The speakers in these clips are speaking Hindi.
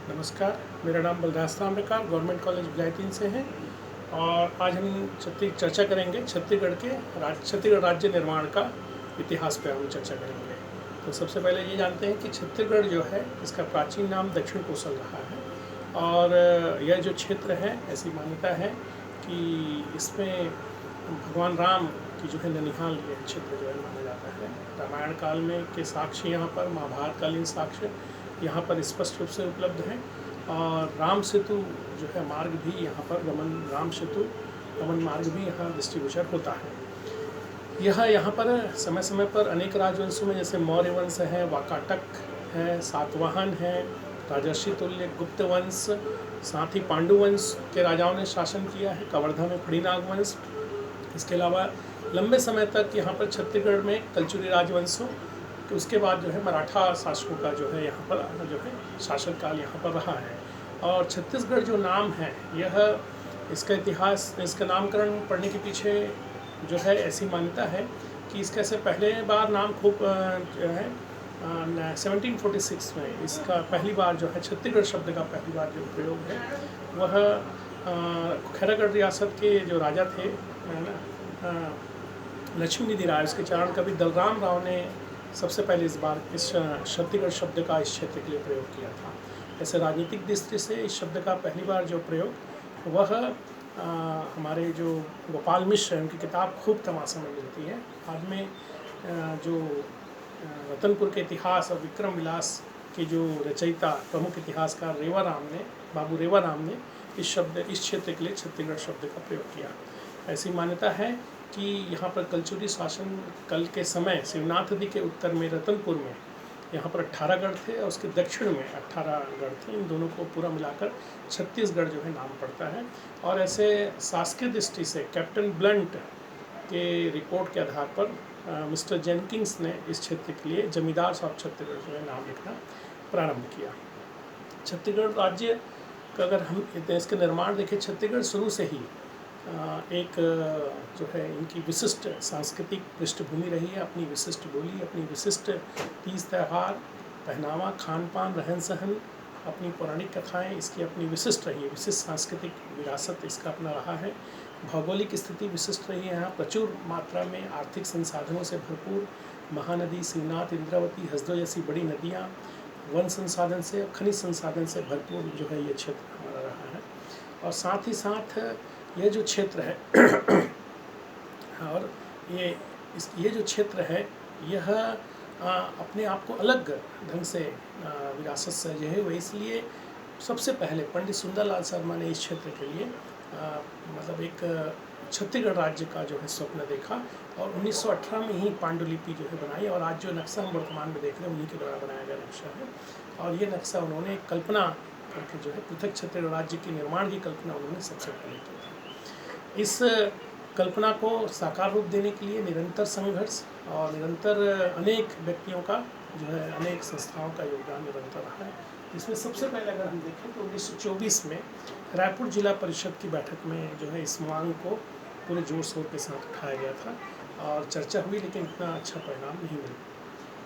नमस्कार, मेरा नाम बलराज ताम्रकार गवर्नमेंट कॉलेज भिलाई 3 से है और आज हम चर्चा करेंगे छत्तीसगढ़ राज्य निर्माण का इतिहास पे हम चर्चा करेंगे। तो सबसे पहले ये जानते हैं कि छत्तीसगढ़ जो है इसका प्राचीन नाम दक्षिण कोसल रहा है और यह जो क्षेत्र है ऐसी मान्यता है कि इसमें भगवान राम की जो है ननिहाल ये क्षेत्र जो है माना जाता है। रामायण काल में के साक्ष्य यहाँ पर, महाभारत कालीन साक्ष्य यहाँ पर स्पष्ट रूप से उपलब्ध हैं और राम सेतु जो है मार्ग भी यहाँ पर राम सेतु गमन मार्ग भी यहाँ दृष्टिगोचर होता है। यह यहाँ पर समय समय पर अनेक राजवंशों में जैसे मौर्य वंश है, वाकाटक है, सातवाहन है, राजर्षि तुल्य गुप्त वंश, साथ ही पांडु वंश के राजाओं ने शासन किया है, कवर्धा में फड़ीनाग वंश। इसके अलावा लंबे समय तक यहाँ पर छत्तीसगढ़ में कलचुरी राजवंशों तो उसके बाद जो है मराठा शासकों का जो है यहाँ पर जो है शासनकाल यहाँ पर रहा है। और छत्तीसगढ़ जो नाम है यह इसका इतिहास, इसका नामकरण पढ़ने के पीछे जो है ऐसी मान्यता है कि इसका से पहले बार नाम खूब जो है 1746 में इसका पहली बार जो है छत्तीसगढ़ शब्द का पहली बार जो प्रयोग है वह खैरागढ़ रियासत के जो राजा थे लक्ष्मी निधि राय, उसके चारण कवि दलराम राव ने सबसे पहले इस बार इस छत्तीसगढ़ शब्द का इस क्षेत्र के लिए प्रयोग किया था। ऐसे राजनीतिक दृष्टि से इस शब्द का पहली बार जो प्रयोग वह हमारे जो गोपाल मिश्र हैं उनकी किताब खूब तमाशा में मिलती है। बाद में जो रतनपुर के इतिहास और विक्रम विलास के जो रचयिता प्रमुख इतिहासकार बाबू रेवा राम ने इस क्षेत्र के लिए छत्तीसगढ़ शब्द का प्रयोग किया। ऐसी मान्यता है कि यहाँ पर कलचुरी शासन कल के समय शिवनाथ नदी के उत्तर में रतनपुर में यहाँ पर 18 गढ़ थे और उसके दक्षिण में 18 गढ़ थे। इन दोनों को पूरा मिलाकर छत्तीसगढ़ जो है नाम पड़ता है। और ऐसे शासकीय दृष्टि से कैप्टन ब्लंट के रिपोर्ट के आधार पर मिस्टर जेनकिंस ने इस क्षेत्र के लिए जमींदार साहब छत्तीसगढ़ जो है नाम लिखना प्रारंभ किया। छत्तीसगढ़ राज्य का अगर हम इसके निर्माण देखें, छत्तीसगढ़ शुरू से ही एक जो है इनकी विशिष्ट सांस्कृतिक पृष्ठभूमि रही है, अपनी विशिष्ट बोली, अपनी विशिष्ट तीज त्यौहार, पहनावा, खान पान, रहन सहन, अपनी पौराणिक कथाएं, इसकी अपनी विशिष्ट रही है, विशिष्ट सांस्कृतिक विरासत इसका अपना रहा है। भौगोलिक स्थिति विशिष्ट रही है, यहाँ प्रचुर मात्रा में आर्थिक संसाधनों से भरपूर महानदी, शिवनाथ, इंद्रावती, हसदो जैसी बड़ी नदियाँ, वन संसाधन से, खनिज संसाधन से भरपूर जो है ये क्षेत्र हमारा रहा है। और साथ ही साथ यह जो क्षेत्र है और ये जो क्षेत्र है यह अपने आप को अलग ढंग से विरासत से सजे हुए, इसलिए सबसे पहले पंडित सुंदरलाल शर्मा ने इस क्षेत्र के लिए मतलब एक छत्तीसगढ़ राज्य का जो है स्वप्न देखा और 1918 में ही पांडुलिपि जो है बनाई। और आज जो नक्शा हम वर्तमान में देख रहे हैं उन्हीं के द्वारा बनाया गया नक्शा है और ये नक्शा उन्होंने कल्पना करके जो है पृथक छत्तीसगढ़ राज्य के निर्माण की कल्पना उन्होंने सबसे पहले की थी। इस कल्पना को साकार रूप देने के लिए निरंतर संघर्ष और निरंतर अनेक व्यक्तियों का जो है अनेक संस्थाओं का योगदान निरंतर रहा है। इसमें सबसे पहले अगर हम देखें तो 1924 में रायपुर जिला परिषद की बैठक में जो है इस मांग को पूरे जोर शोर के साथ उठाया गया था और चर्चा हुई, लेकिन इतना अच्छा परिणाम नहीं मिला।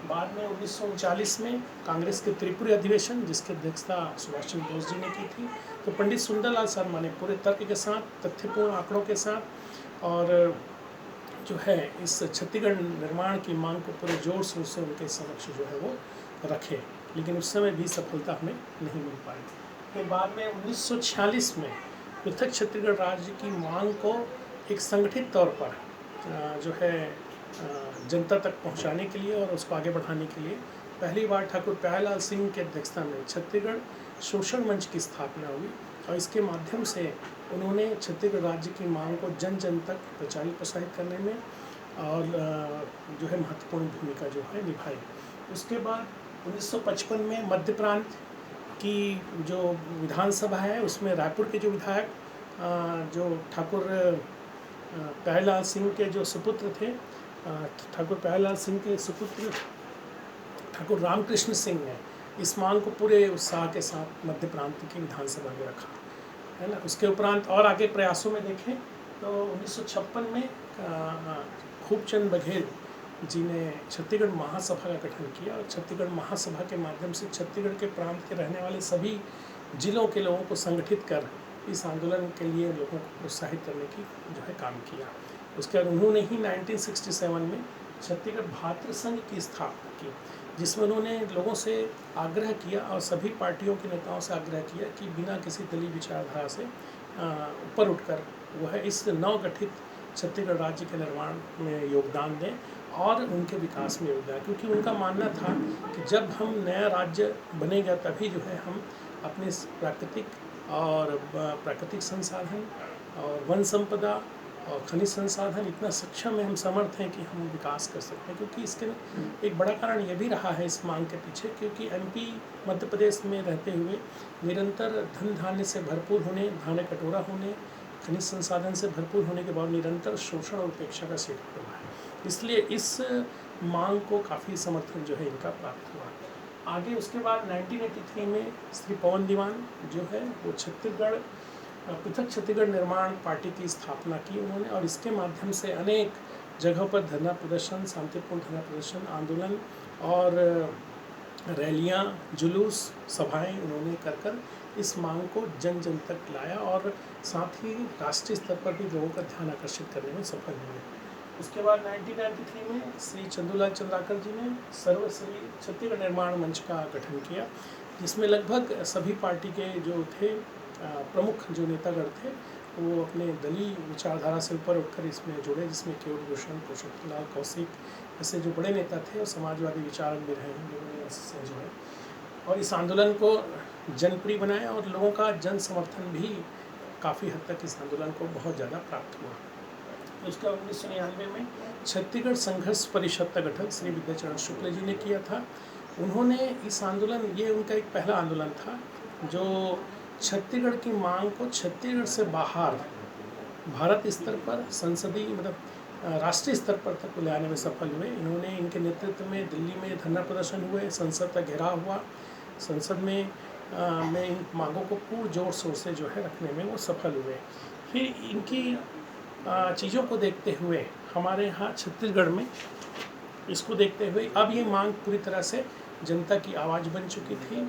बाद में 1939 में कांग्रेस के त्रिपुरी अधिवेशन, जिसकी अध्यक्षता सुभाष चंद्र बोस जी ने की थी, तो पंडित सुंदरलाल शर्मा ने पूरे तर्क के साथ, तथ्यपूर्ण आंकड़ों के साथ और जो है इस छत्तीसगढ़ निर्माण की मांग को पूरे जोर शोर से उनके समक्ष जो है वो रखे, लेकिन उस समय भी सफलता हमें नहीं मिल पाई। फिर बाद में 1946 में पृथक छत्तीसगढ़ राज्य की मांग को एक संगठित तौर पर जो है जनता तक पहुंचाने के लिए और उसको आगे बढ़ाने के लिए पहली बार ठाकुर प्यारेलाल सिंह की अध्यक्षता में छत्तीसगढ़ शोषण मंच की स्थापना हुई और इसके माध्यम से उन्होंने छत्तीसगढ़ राज्य की मांग को जन जन तक प्रचारित प्रसारित करने में और जो है महत्वपूर्ण भूमिका जो है निभाई। उसके बाद 1955 में मध्य प्रांत की जो विधानसभा है उसमें रायपुर के जो विधायक जो ठाकुर प्यारेलाल सिंह के जो सुपुत्र थे, ठाकुर प्यारेलाल सिंह के सुपुत्र ठाकुर रामकृष्ण सिंह ने इस मांग को पूरे उत्साह के साथ मध्य प्रांत की विधानसभा में रखा, है ना। उसके उपरांत और आगे प्रयासों में देखें तो 1956 में खूबचंद बघेल जी ने छत्तीसगढ़ महासभा का गठन किया और छत्तीसगढ़ महासभा के माध्यम से छत्तीसगढ़ के प्रांत के रहने वाले सभी जिलों के लोगों को संगठित कर इस आंदोलन के लिए लोगों को प्रोत्साहित करने की जो है काम किया। उसके बाद उन्होंने ही 1967 में छत्तीसगढ़ भातृ संघ की स्थापना की, जिसमें उन्होंने लोगों से आग्रह किया और सभी पार्टियों के नेताओं से आग्रह किया कि बिना किसी दलीय विचारधारा से ऊपर उठकर वह इस नवगठित छत्तीसगढ़ राज्य के निर्माण में योगदान दें और उनके विकास में योगदान, क्योंकि उनका मानना था कि जब हम नया राज्य बनेगा तभी जो है हम अपने प्राकृतिक संसाधन और वन संपदा और खनिज संसाधन इतना सक्षम है, हम समर्थ हैं कि हम विकास कर सकते हैं। क्योंकि इसके एक बड़ा कारण ये भी रहा है इस मांग के पीछे, क्योंकि एमपी मध्य प्रदेश में रहते हुए निरंतर धन धान्य से भरपूर होने, धान्य कटोरा होने, खनिज संसाधन से भरपूर होने के बाद निरंतर शोषण और उपेक्षा का शिकार हुआ है। इसलिए इस मांग को काफ़ी समर्थन जो है इनका प्राप्त हुआ। आगे उसके बाद 1983 में श्री पवन दीवान जो है वो पृथक छत्तीसगढ़ निर्माण पार्टी की स्थापना की उन्होंने, और इसके माध्यम से अनेक जगहों पर धरना प्रदर्शन, शांतिपूर्ण धरना प्रदर्शन, आंदोलन और रैलियां, जुलूस, सभाएं उन्होंने कर इस मांग को जन जन तक लाया और साथ ही राष्ट्रीय स्तर पर भी लोगों का ध्यान आकर्षित करने में सफल हुए। उसके बाद 1993 में श्री चंदूलाल चंद्राकर जी ने सर्वश्री छत्तीसगढ़ निर्माण मंच का गठन किया, जिसमें लगभग सभी पार्टी के जो थे प्रमुख जो नेतागण थे वो अपने दलीय विचारधारा से ऊपर उठकर इसमें जुड़े, जिसमें केवल भूषण, पुरुषोत्तमलाल कौशिक ऐसे जो बड़े नेता थे और समाजवादी विचारक भी रहे हैं लोगों ने इससे जो है, और इस आंदोलन को जनप्रिय बनाया और लोगों का जन समर्थन भी काफ़ी हद तक इस आंदोलन को बहुत ज़्यादा प्राप्त हुआ। उसका 1999 में छत्तीसगढ़ संघर्ष परिषद का गठन श्री विद्याचरण शुक्ल जी ने किया था। उन्होंने इस आंदोलन, ये उनका एक पहला आंदोलन था जो छत्तीसगढ़ की मांग को छत्तीसगढ़ से बाहर भारत स्तर पर संसदीय मतलब राष्ट्रीय स्तर पर तक ले आने में सफल हुए। इन्होंने, इनके नेतृत्व में दिल्ली में धरना प्रदर्शन हुए, संसद का घेराव हुआ, संसद में इन मांगों को पूर्ण जोर शोर से जो है रखने में वो सफल हुए। फिर इनकी चीज़ों को देखते हुए हमारे यहाँ छत्तीसगढ़ में इसको देखते हुए अब ये मांग पूरी तरह से जनता की आवाज़ बन चुकी थी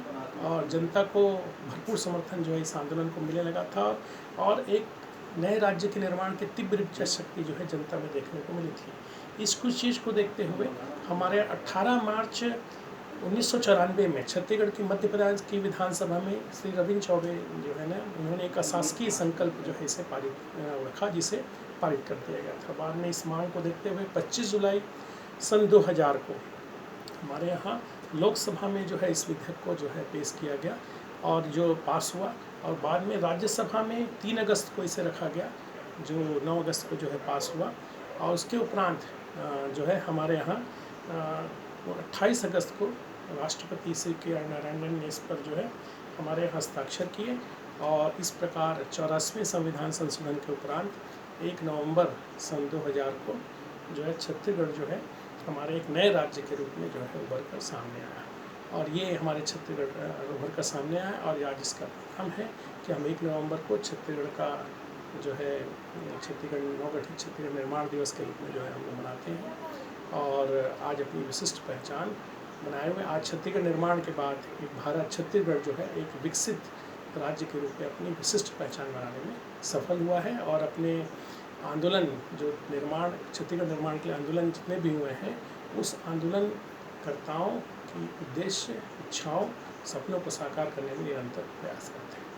और जनता को भरपूर समर्थन जो है इस आंदोलन को मिलने लगा था और एक नए राज्य के निर्माण की तीव्र इच्छा शक्ति जो है जनता में देखने को मिली थी। इस कुछ चीज़ को देखते हुए हमारे 18 मार्च 1994 में छत्तीसगढ़ की मध्य प्रदेश की विधानसभा में श्री रविंद्र चौबे जो है ना, उन्होंने एक अशासकीय संकल्प जो है इसे रखा, जिसे पारित कर दिया गया था। बाद में इस मांग को देखते हुए 25 जुलाई सन 2000 को हमारे यहाँ लोकसभा में जो है इस विधेयक को जो है पेश किया गया और जो पास हुआ, और बाद में राज्यसभा में 3 अगस्त को इसे रखा गया, जो 9 अगस्त को जो है पास हुआ, और उसके उपरांत जो है हमारे यहाँ 28 अगस्त को राष्ट्रपति श्री के नारायणन ने इस पर जो है हमारे हस्ताक्षर किए, और इस प्रकार 84वें संविधान संशोधन के उपरांत 1 नवंबर सन 2000 को जो है छत्तीसगढ़ जो है हमारे एक नए राज्य के रूप में जो है उभर कर सामने आया, और ये हमारे छत्तीसगढ़ उभर कर सामने आया। और आज इसका प्रोग्राम है कि हम 1 नवंबर को छत्तीसगढ़ का जो है छत्तीसगढ़ नवगठित छत्तीसगढ़ निर्माण दिवस के रूप में जो है हम लोग मनाते हैं और आज अपनी विशिष्ट पहचान बनाए हुए। आज छत्तीसगढ़ निर्माण के बाद एक भारत छत्तीसगढ़ जो है एक विकसित राज्य के रूप में अपनी विशिष्ट पहचान बनाने में सफल हुआ है, और अपने आंदोलन जो निर्माण छत्तीसगढ़ निर्माण के आंदोलन जितने भी हुए हैं उस आंदोलनकर्ताओं की उद्देश्य, इच्छाओं, सपनों को साकार करने में निरंतर प्रयास करते हैं।